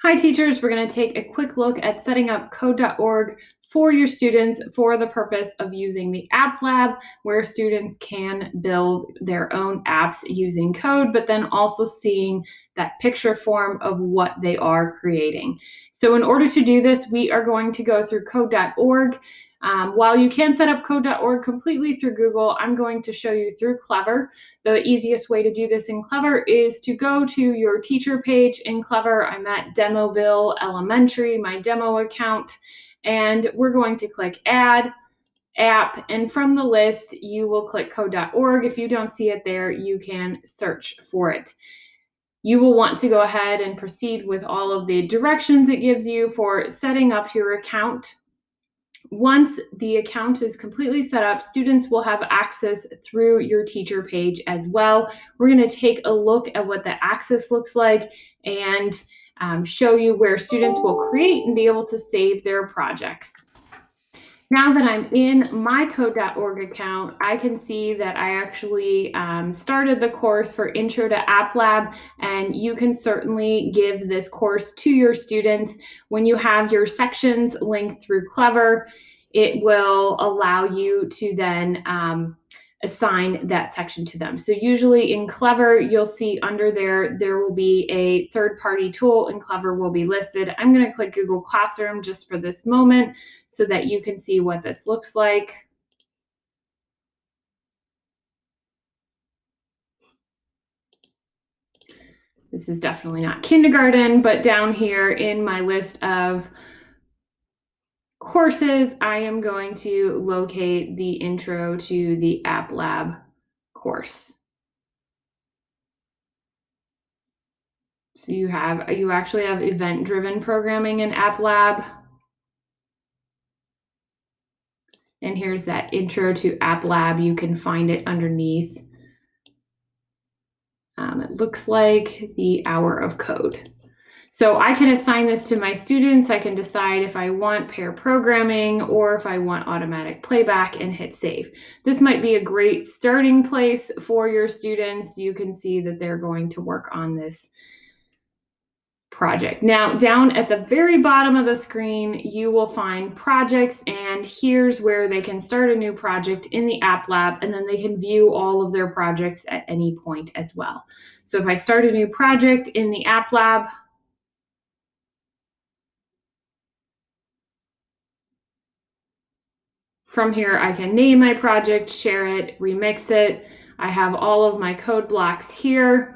Hi teachers, we're going to take a quick look at setting up code.org for your students for the purpose of using the App Lab, where students can build their own apps using code, but then also seeing that picture form of what they are creating. So in order to do this, we are going to go through code.org. While you can set up code.org completely through Google, I'm going to show you through Clever. The easiest way to do this in Clever is to go to your teacher page in Clever. I'm at Demoville Elementary, my demo account, and we're going to click Add App, and from the list, you will click code.org. If you don't see it there, you can search for it. You will want to go ahead and proceed with all of the directions it gives you for setting up your account. Once the account is completely set up, students will have access through your teacher page as well. We're going to take a look at what the access looks like and show you where students will create and be able to save their projects. Now that I'm in my code.org account, I can see that I actually started the course for Intro to App Lab, and you can certainly give this course to your students. When you have your sections linked through Clever, it will allow you to then assign that section to them. So usually in Clever, you'll see under there will be a third-party tool, and Clever will be listed. I'm going to click Google Classroom just for this moment so that you can see what this looks like. This is definitely not kindergarten, but down here in my list of courses, I am going to locate the Intro to the App Lab course. So you actually have event-driven programming in App Lab. And here's that Intro to App Lab. You can find it underneath. It looks like the hour of code. So I can assign this to my students. I can decide if I want pair programming or if I want automatic playback and hit save. This might be a great starting place for your students. You can see that they're going to work on this project. Now, down at the very bottom of the screen, you will find projects, and here's where they can start a new project in the App Lab, and then they can view all of their projects at any point as well. So if I start a new project in the App Lab, from here, I can name my project, share it, remix it. I have all of my code blocks here.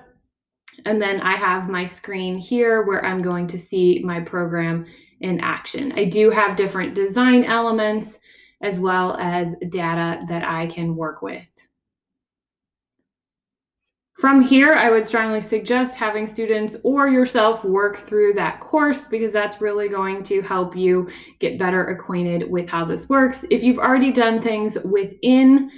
And then I have my screen here where I'm going to see my program in action. I do have different design elements as well as data that I can work with. From here, I would strongly suggest having students or yourself work through that course, because that's really going to help you get better acquainted with how this works. If you've already done things within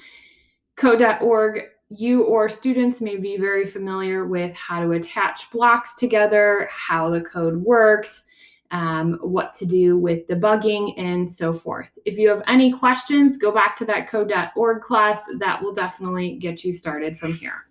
code.org, you or students may be very familiar with how to attach blocks together, how the code works, what to do with debugging, and so forth. If you have any questions, go back to that code.org class. That will definitely get you started from here.